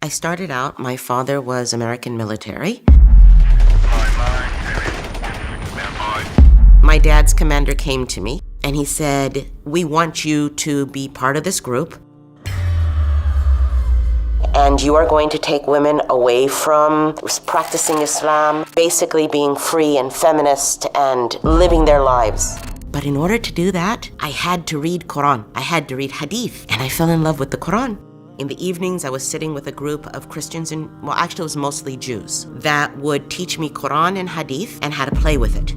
I started out, my father was American military. My dad's commander came to me and he said, "We want you to be part of this group. And you are going to take women away from practicing Islam, basically being free and feminist and living their lives." But in order to do that, I had to read Quran. I had to read Hadith, and I fell in love with the Quran. In the evenings, I was sitting with a group of Christians, and well, actually it was mostly Jews, that would teach me Quran and Hadith and how to play with it.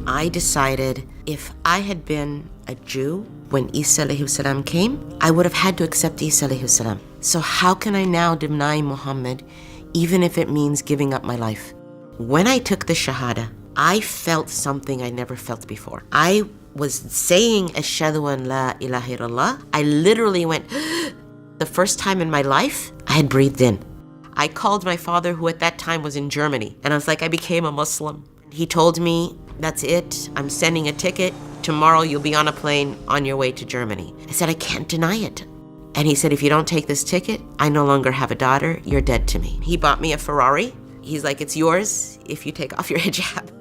I decided if I had been a Jew when Isa alayhi salam came, I would have had to accept Isa alayhi salam. So how can I now deny Muhammad, even if it means giving up my life? When I took the Shahada, I felt something I never felt before. I was saying Ashhadu an la ilaha illallah. I literally went, the first time in my life, I had breathed in. I called my father, who at that time was in Germany, and I was like, I became a Muslim. He told me, that's it, I'm sending a ticket. Tomorrow you'll be on a plane on your way to Germany. I said, I can't deny it. And he said, if you don't take this ticket, I no longer have a daughter, you're dead to me. He bought me a Ferrari. He's like, it's yours if you take off your hijab.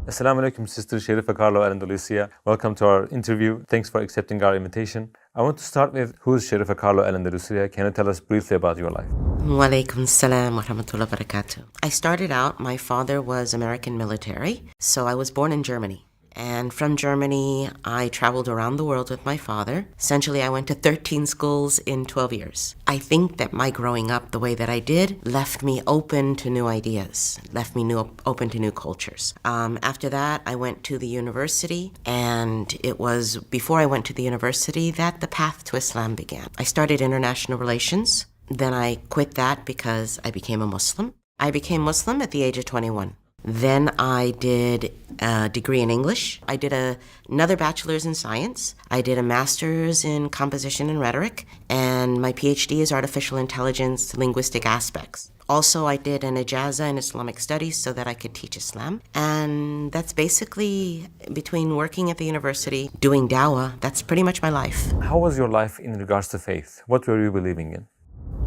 Assalamu alaikum, Sister Sharifa Carlo Al-Andalusia. Welcome to our interview. Thanks for accepting our invitation. I want to start with, who is Sharifa Carlo Al-Andalusia? Can you tell us briefly about your life? Wa alaikum salam wa rahmatullahi wa barakatuh. I started out, my father was American military, so I was born in Germany. And from Germany, I traveled around the world with my father. Essentially, I went to 13 schools in 12 years. I think that my growing up the way that I did left me open to new ideas, left me open to new cultures. After that, I went to the university, and it was before I went to the university that the path to Islam began. I started international relations. Then I quit that because I became a Muslim. I became Muslim at the age of 21. Then I did a degree in English. I did another bachelor's in science. I did a master's in composition and rhetoric. And my PhD is artificial intelligence, linguistic aspects. Also, I did an ijazah in Islamic studies so that I could teach Islam. And that's basically, between working at the university, doing dawah, that's pretty much my life. How was your life in regards to faith? What were you believing in?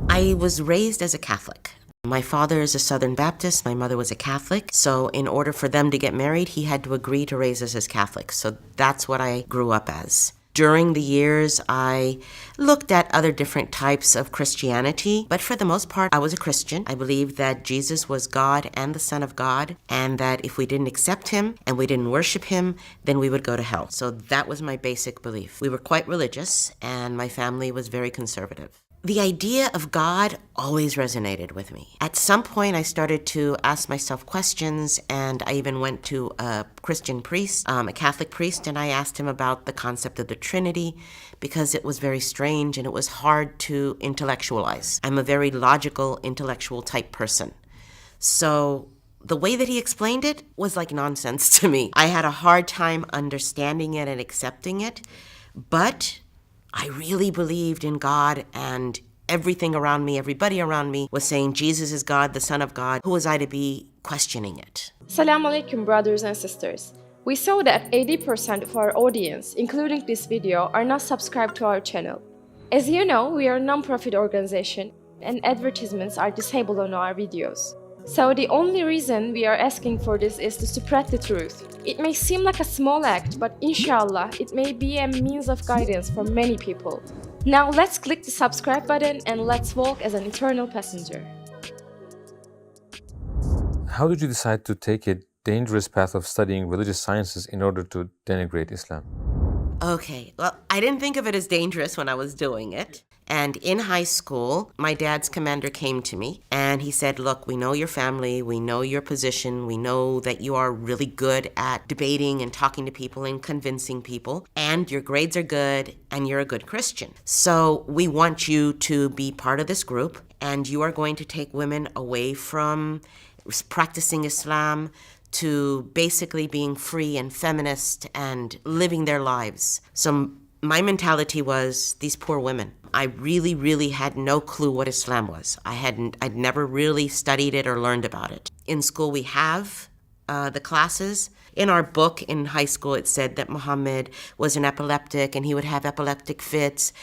I was raised as a Catholic. My father is a Southern Baptist, my mother was a Catholic, so in order for them to get married, he had to agree to raise us as Catholics. So that's what I grew up as. During the years, I looked at other different types of Christianity, but for the most part, I was a Christian. I believed that Jesus was God and the Son of God, and that if we didn't accept him and we didn't worship him, then we would go to hell. So that was my basic belief. We were quite religious, and my family was very conservative. The idea of God always resonated with me. At some point, I started to ask myself questions, and I even went to a Christian priest, a Catholic priest, and I asked him about the concept of the Trinity because it was very strange and it was hard to intellectualize. I'm a very logical, intellectual type person. So the way that he explained it was like nonsense to me. I had a hard time understanding it and accepting it, but I really believed in God, and everything around me, everybody around me was saying Jesus is God, the Son of God. Who was I to be questioning it? Assalamu alaikum, brothers and sisters. We saw that 80% of our audience, including this video, are not subscribed to our channel. As you know, we are a non-profit organization and advertisements are disabled on our videos. So the only reason we are asking for this is to spread the truth. It may seem like a small act, but inshallah, it may be a means of guidance for many people. Now let's click the subscribe button and let's walk as an eternal passenger. How did you decide to take a dangerous path of studying religious sciences in order to denigrate Islam? Okay, well, I didn't think of it as dangerous when I was doing it. And in high school, my dad's commander came to me and he said, look, we know your family, we know your position, we know that you are really good at debating and talking to people and convincing people, and your grades are good and you're a good Christian. So we want you to be part of this group, and you are going to take women away from practicing Islam to basically being free and feminist and living their lives. So my mentality was, these poor women. I really had no clue what Islam was. I'd never really studied it or learned about it. In school we have the classes. In our book in high school, it said that Muhammad was an epileptic and he would have epileptic fits.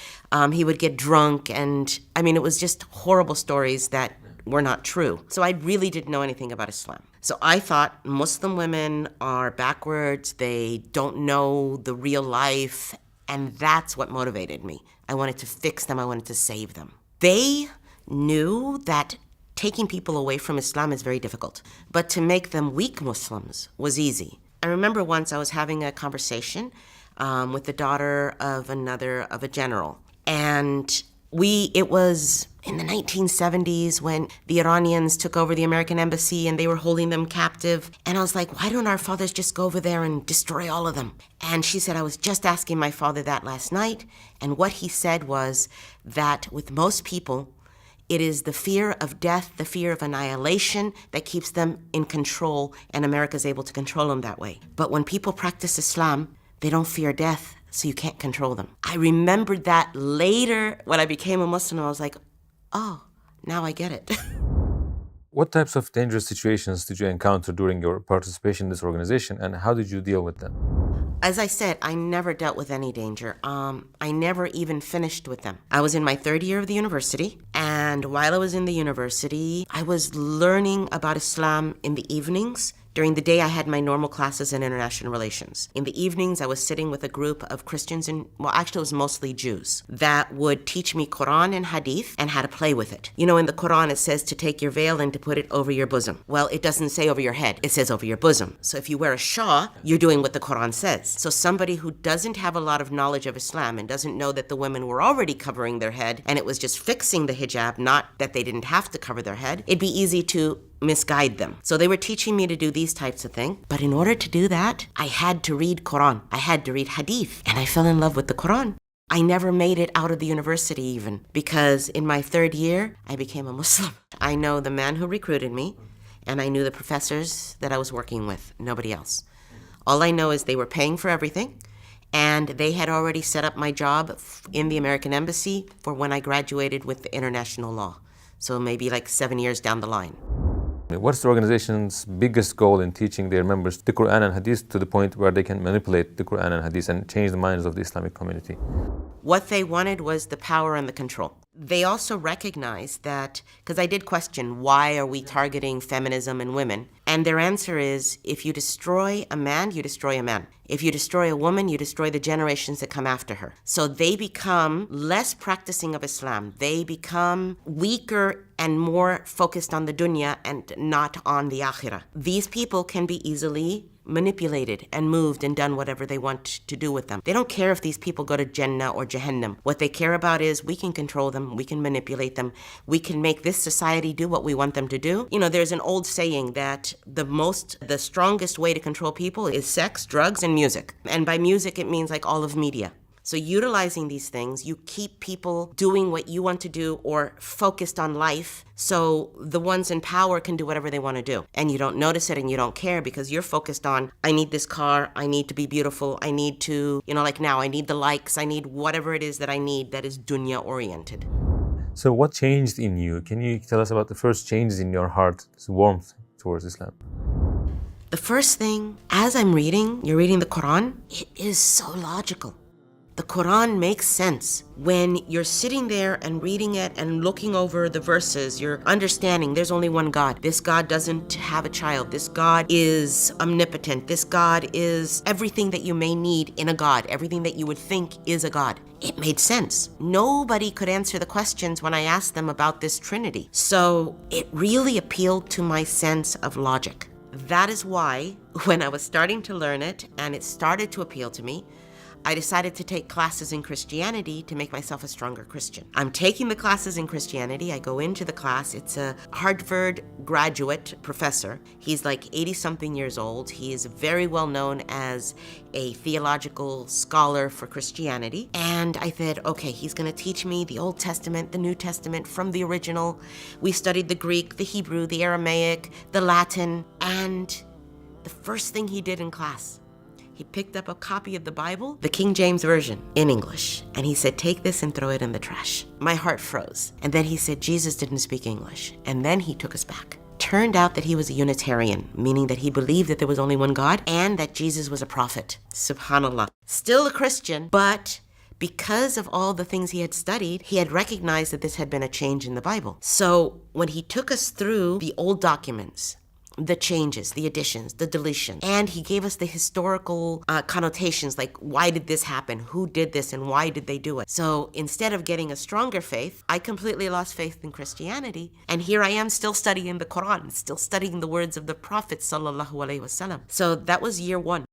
He would get drunk, and I mean, it was just horrible stories that were not true. So I really didn't know anything about Islam. So I thought Muslim women are backwards, they don't know the real life, and that's what motivated me. I wanted to fix them, I wanted to save them. They knew that taking people away from Islam is very difficult, but to make them weak Muslims was easy. I remember once I was having a conversation with the daughter of a general, and it was in the 1970s when the Iranians took over the American embassy and they were holding them captive. And I was like, why don't our fathers just go over there and destroy all of them? And she said, I was just asking my father that last night. And what he said was that with most people, it is the fear of death, the fear of annihilation that keeps them in control, and America's able to control them that way. But when people practice Islam, they don't fear death, so you can't control them. I remembered that later when I became a Muslim. I was like, oh, now I get it. What types of dangerous situations did you encounter during your participation in this organization, and how did you deal with them? As I said, I never dealt with any danger. I never even finished with them. I was in my third year of the university, and while I was in the university, I was learning about Islam in the evenings. During the day, I had my normal classes in international relations. In the evenings, I was sitting with a group of Christians, actually it was mostly Jews, that would teach me Quran and Hadith and how to play with it. You know, in the Quran, it says to take your veil and to put it over your bosom. Well, it doesn't say over your head, it says over your bosom. So if you wear a shawl, you're doing what the Quran says. So somebody who doesn't have a lot of knowledge of Islam and doesn't know that the women were already covering their head and it was just fixing the hijab, not that they didn't have to cover their head, it'd be easy to misguide them. So they were teaching me to do these types of things. But in order to do that, I had to read Quran. I had to read Hadith. And I fell in love with the Quran. I never made it out of the university even, because in my third year, I became a Muslim. I know the man who recruited me, and I knew the professors that I was working with, nobody else. All I know is they were paying for everything, and they had already set up my job in the American embassy for when I graduated with the international law. So maybe like 7 years down the line. What's the organization's biggest goal in teaching their members the Quran and Hadith to the point where they can manipulate the Quran and Hadith and change the minds of the Islamic community? What they wanted was the power and the control. They also recognized that, because I did question, why are we targeting feminism and women? And their answer is, if you destroy a man, you destroy a man. If you destroy a woman, you destroy the generations that come after her. So they become less practicing of Islam. They become weaker and more focused on the dunya and not on the akhirah. These people can be easily manipulated and moved and done whatever they want to do with them. They don't care if these people go to Jannah or Jahannam. What they care about is we can control them, we can manipulate them, we can make this society do what we want them to do. You know, there's an old saying that the strongest way to control people is sex, drugs, and music. And by music, it means like all of media. So utilizing these things, you keep people doing what you want to do or focused on life, so the ones in power can do whatever they want to do. And you don't notice it and you don't care because you're focused on, I need this car, I need to be beautiful, I need to, like now, I need the likes, I need whatever it is that I need that is dunya oriented. So what changed in you? Can you tell us about the first changes in your heart's warmth towards Islam? The first thing, as you're reading the Quran, it is so logical. The Quran makes sense. When you're sitting there and reading it and looking over the verses, you're understanding there's only one God. This God doesn't have a child. This God is omnipotent. This God is everything that you may need in a God, everything that you would think is a God. It made sense. Nobody could answer the questions when I asked them about this Trinity. So it really appealed to my sense of logic. That is why when I was starting to learn it and it started to appeal to me, I decided to take classes in Christianity to make myself a stronger Christian. I'm taking the classes in Christianity. I go into the class. It's a Harvard graduate professor. He's like 80-something years old. He is very well known as a theological scholar for Christianity. And I said, okay, he's going to teach me the Old Testament, the New Testament from the original. We studied the Greek, the Hebrew, the Aramaic, the Latin. And the first thing he did in class, he picked up a copy of the Bible, the King James Version, in English, and he said, take this and throw it in the trash. My heart froze. And then he said, Jesus didn't speak English. And then he took us back. Turned out that he was a Unitarian, meaning that he believed that there was only one God and that Jesus was a prophet. Subhanallah. Still a Christian, but because of all the things he had studied, he had recognized that this had been a change in the Bible. So when he took us through the old documents, the changes, the additions, the deletions, and he gave us the historical connotations, like why did this happen, who did this, and why did they do it. So instead of getting a stronger faith, I completely lost faith in Christianity, and here I am still studying the Quran, still studying the words of the Prophet sallallahu alaihi wasallam. So that was year 1.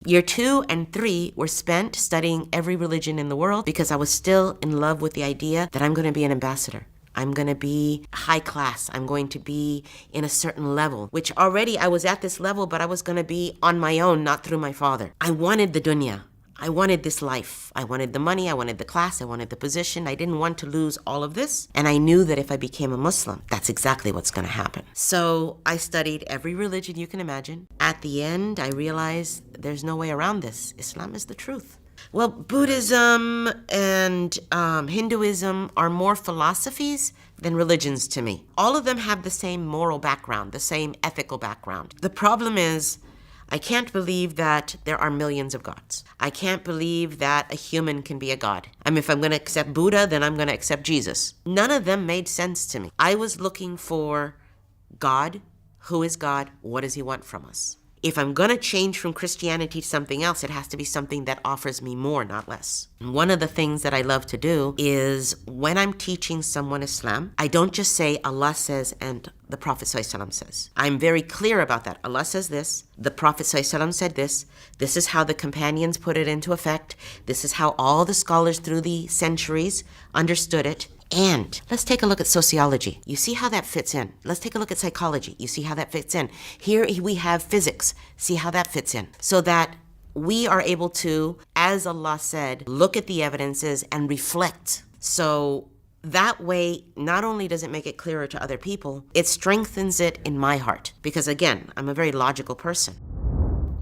Year 2 and 3 were spent studying every religion in the world because I was still in love with the idea that I'm going to be an ambassador. I'm going to be high class. I'm going to be in a certain level, which already I was at this level, but I was going to be on my own, not through my father. I wanted the dunya. I wanted this life. I wanted the money. I wanted the class. I wanted the position. I didn't want to lose all of this. And I knew that if I became a Muslim, that's exactly what's going to happen. So I studied every religion you can imagine. At the end, I realized there's no way around this. Islam is the truth. Well, Buddhism and Hinduism are more philosophies than religions to me. All of them have the same moral background, the same ethical background. The problem is, I can't believe that there are millions of gods. I can't believe that a human can be a god. I mean, if I'm going to accept Buddha, then I'm going to accept Jesus. None of them made sense to me. I was looking for God. Who is God? What does he want from us? If I'm going to change from Christianity to something else, it has to be something that offers me more, not less. And one of the things that I love to do is when I'm teaching someone Islam, I don't just say Allah says and the Prophet ﷺ says. I'm very clear about that. Allah says this, the Prophet ﷺ said this is how the companions put it into effect, this is how all the scholars through the centuries understood it. And let's take a look at sociology. You see how that fits in. Let's take a look at psychology. You see how that fits in. Here we have physics. See how that fits in. So that we are able to, as Allah said, look at the evidences and reflect. So that way, not only does it make it clearer to other people, it strengthens it in my heart. Because again, I'm a very logical person.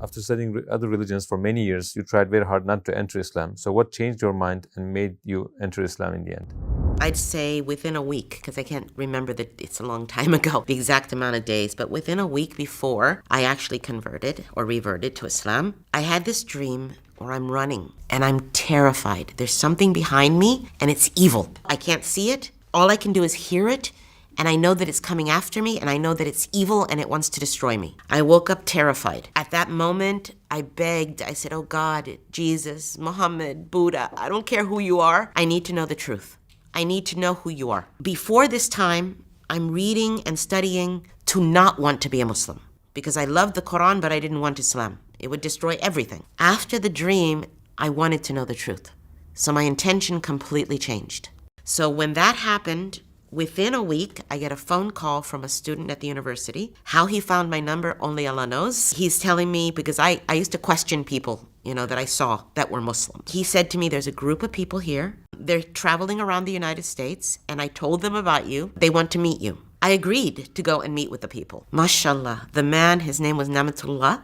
After studying other religions for many years, you tried very hard not to enter Islam. So what changed your mind and made you enter Islam in the end? I'd say within a week, because I can't remember that it's a long time ago, the exact amount of days, but within a week before I actually converted or reverted to Islam, I had this dream where I'm running and I'm terrified. There's something behind me and it's evil. I can't see it. All I can do is hear it. And I know that it's coming after me, and I know that it's evil and it wants to destroy me. I woke up terrified. At that moment, I begged. I said, oh God, Jesus, Muhammad, Buddha, I don't care who you are. I need to know the truth. I need to know who you are. Before this time, I'm reading and studying to not want to be a Muslim because I loved the Quran, but I didn't want Islam. It would destroy everything. After the dream, I wanted to know the truth. So my intention completely changed. So when that happened, within a week, I get a phone call from a student at the university. How he found my number, only Allah knows. He's telling me, because I used to question people, that I saw that were Muslim. He said to me, there's a group of people here. They're traveling around the United States, and I told them about you. They want to meet you. I agreed to go and meet with the people. Mashallah, the man, his name was Namatullah.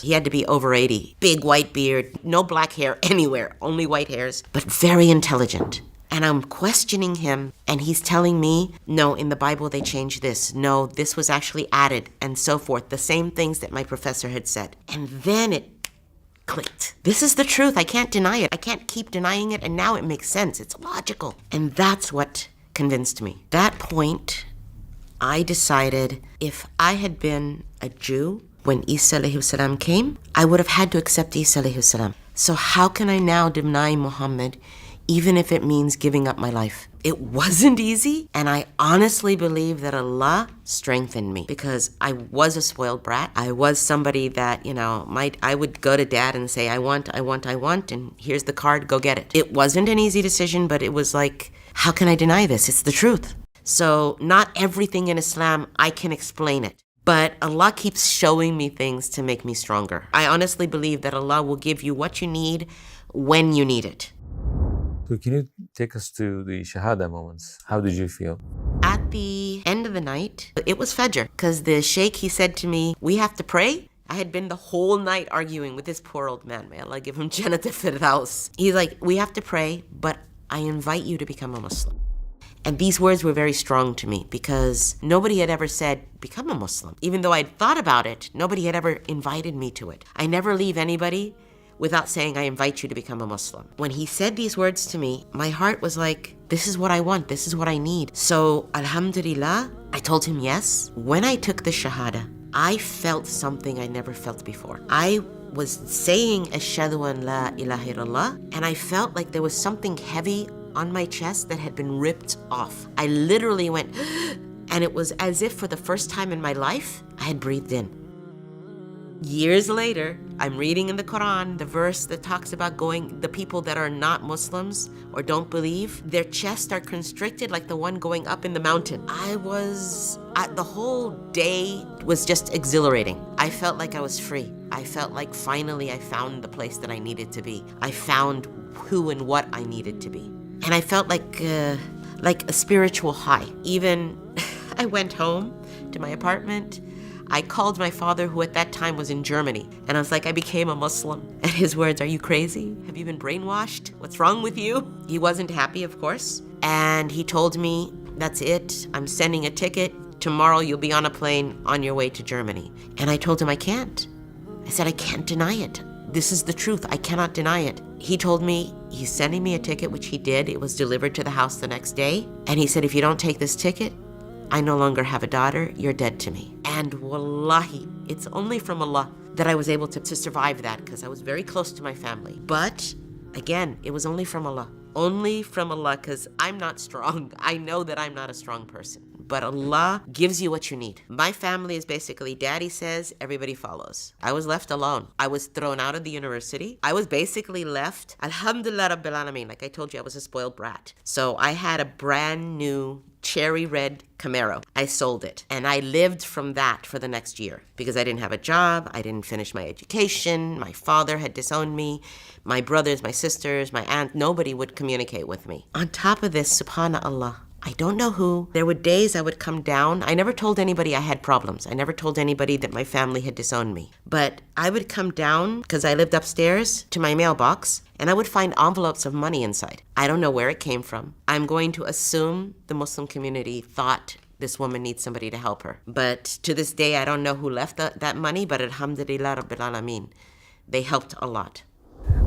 He had to be over 80. Big white beard, no black hair anywhere, only white hairs, but very intelligent. And I'm questioning him, and he's telling me, no, in the Bible they changed this. No, this was actually added, and so forth. The same things that my professor had said. And then it clicked. This is the truth. I can't deny it. I can't keep denying it, and now it makes sense. It's logical. And that's what convinced me. That point, I decided if I had been a Jew when Isa alayhi salam came, I would have had to accept Isa alayhi salam. So how can I now deny Muhammad, even if it means giving up my life? It wasn't easy, and I honestly believe that Allah strengthened me because I was a spoiled brat. I was somebody that, I would go to dad and say, I want, and here's the card, go get it. It wasn't an easy decision, but it was like, how can I deny this? It's the truth. So not everything in Islam, I can explain it. But Allah keeps showing me things to make me stronger. I honestly believe that Allah will give you what you need when you need it. So can you take us to the Shahada moments? How did you feel? At the end of the night, it was Fajr, because the Sheikh, he said to me, we have to pray. I had been the whole night arguing with this poor old man. May Allah give him Jannat al-Firdaus. He's like, we have to pray, but I invite you to become a Muslim. And these words were very strong to me because nobody had ever said, become a Muslim. Even though I'd thought about it, nobody had ever invited me to it. I never leave anybody without saying, I invite you to become a Muslim. When he said these words to me, my heart was like, this is what I want, this is what I need. So, alhamdulillah, I told him yes. When I took the Shahada, I felt something I never felt before. I was saying, Ashhadu an la ilaha illallah, and I felt like there was something heavy on my chest that had been ripped off. I literally went, and it was as if for the first time in my life, I had breathed in. Years later, I'm reading in the Quran the verse that talks about the people that are not Muslims or don't believe, their chests are constricted like the one going up in the mountain. The whole day was just exhilarating. I felt like I was free. I felt like finally I found the place that I needed to be. I found who and what I needed to be. And I felt like a spiritual high. Even I went home to my apartment. I called my father, who at that time was in Germany, and I was like, I became a Muslim. And his words, are you crazy? Have you been brainwashed? What's wrong with you? He wasn't happy, of course. And he told me, that's it. I'm sending a ticket. Tomorrow you'll be on a plane on your way to Germany. And I told him I can't. I said, I can't deny it. This is the truth. I cannot deny it. He told me he's sending me a ticket, which he did. It was delivered to the house the next day. And he said, if you don't take this ticket, I no longer have a daughter, you're dead to me. And wallahi, it's only from Allah that I was able to survive that, because I was very close to my family. But again, it was only from Allah. Only from Allah, because I'm not strong. I know that I'm not a strong person. But Allah gives you what you need. My family is basically, daddy says, everybody follows. I was left alone. I was thrown out of the university. I was basically left, alhamdulillah rabbil alameen. Like I told you, I was a spoiled brat. So I had a brand new cherry red Camaro. I sold it. And I lived from that for the next year because I didn't have a job. I didn't finish my education. My father had disowned me. My brothers, my sisters, my aunt, nobody would communicate with me. On top of this, subhanAllah, I don't know who. There were days I would come down. I never told anybody I had problems. I never told anybody that my family had disowned me. But I would come down, because I lived upstairs, to my mailbox, and I would find envelopes of money inside. I don't know where it came from. I'm going to assume the Muslim community thought this woman needs somebody to help her. But to this day, I don't know who left that money, but alhamdulillah rabbil alameen, they helped a lot.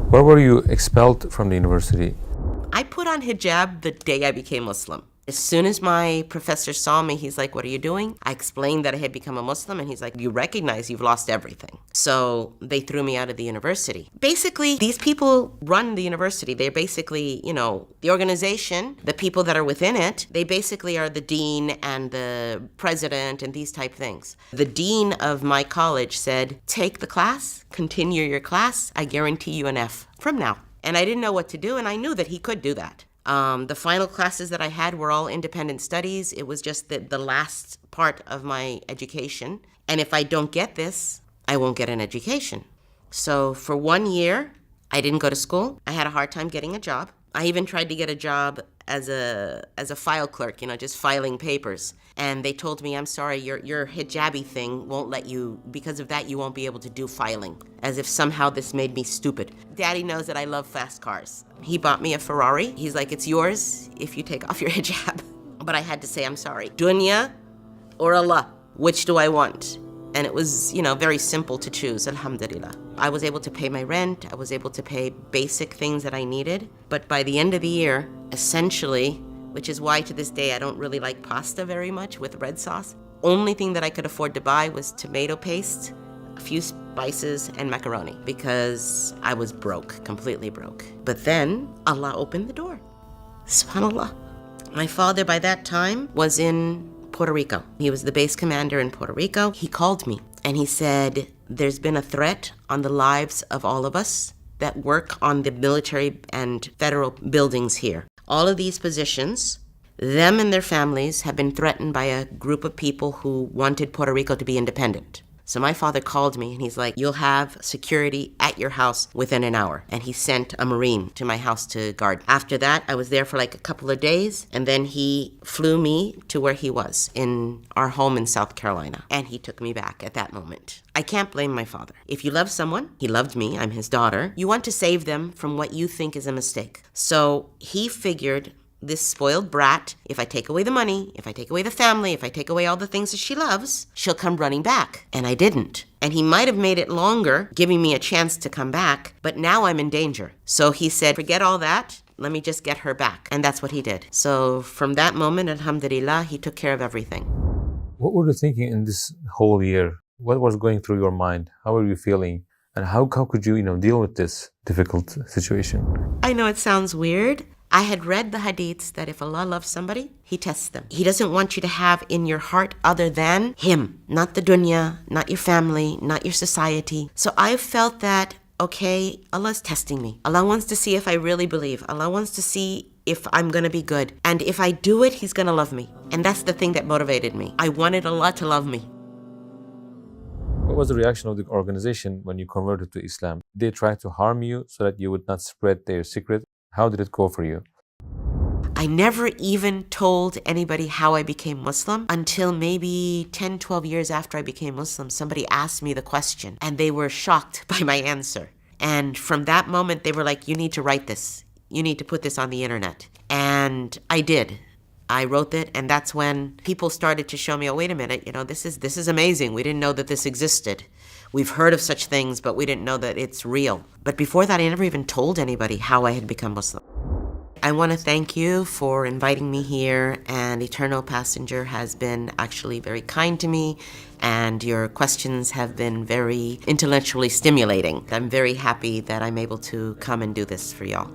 Where were you expelled from the university? I put on hijab the day I became Muslim. As soon as my professor saw me, he's like, what are you doing? I explained that I had become a Muslim, and he's like, you recognize you've lost everything. So they threw me out of the university. Basically, these people run the university. They're basically, the organization, the people that are within it, they basically are the dean and the president and these type things. The dean of my college said, take the class, continue your class, I guarantee you an F from now. And I didn't know what to do, and I knew that he could do that. The final classes that I had were all independent studies. It was just the last part of my education. And if I don't get this, I won't get an education. So for 1 year, I didn't go to school. I had a hard time getting a job. I even tried to get a job as a file clerk, just filing papers. And they told me, I'm sorry, your hijabi thing won't let you, because of that, you won't be able to do filing. As if somehow this made me stupid. Daddy knows that I love fast cars. He bought me a Ferrari. He's like, it's yours if you take off your hijab. But I had to say, I'm sorry. Dunya or Allah, which do I want? And it was, very simple to choose, alhamdulillah. I was able to pay my rent. I was able to pay basic things that I needed. But by the end of the year, essentially, which is why to this day I don't really like pasta very much with red sauce, only thing that I could afford to buy was tomato paste, a few spices, and macaroni, because I was broke, completely broke. But then Allah opened the door. SubhanAllah. My father by that time was in Puerto Rico. He was the base commander in Puerto Rico. He called me and he said, there's been a threat on the lives of all of us that work on the military and federal buildings here. All of these positions, them and their families have been threatened by a group of people who wanted Puerto Rico to be independent. So my father called me and he's like, you'll have security at your house within an hour. And he sent a Marine to my house to guard. After that, I was there for like a couple of days. And then he flew me to where he was in our home in South Carolina. And he took me back at that moment. I can't blame my father. If you love someone, he loved me, I'm his daughter, you want to save them from what you think is a mistake. So he figured this spoiled brat, if I take away the money, if I take away the family, if I take away all the things that she loves, she'll come running back. And I didn't. And he might have made it longer, giving me a chance to come back, but now I'm in danger. So he said, forget all that. Let me just get her back. And that's what he did. So from that moment, alhamdulillah, he took care of everything. What were you thinking in this whole year? What was going through your mind? How were you feeling? And how could you, deal with this difficult situation? I know it sounds weird. I had read the hadiths that if Allah loves somebody, He tests them. He doesn't want you to have in your heart other than Him, not the dunya, not your family, not your society. So I felt that, okay, Allah's testing me. Allah wants to see if I really believe. Allah wants to see if I'm going to be good. And if I do it, He's going to love me. And that's the thing that motivated me. I wanted Allah to love me. What was the reaction of the organization when you converted to Islam? Did they try to harm you so that you would not spread their secret? How did it go for you? I never even told anybody how I became Muslim until maybe 10, 12 years after I became Muslim. Somebody asked me the question and they were shocked by my answer. And from that moment, they were like, you need to write this. You need to put this on the internet. And I did. I wrote it, and that's when people started to show me, oh, wait a minute, this is amazing. We didn't know that this existed. We've heard of such things, but we didn't know that it's real. But before that, I never even told anybody how I had become Muslim. I want to thank you for inviting me here, and Eternal Passenger has been actually very kind to me, and your questions have been very intellectually stimulating. I'm very happy that I'm able to come and do this for y'all.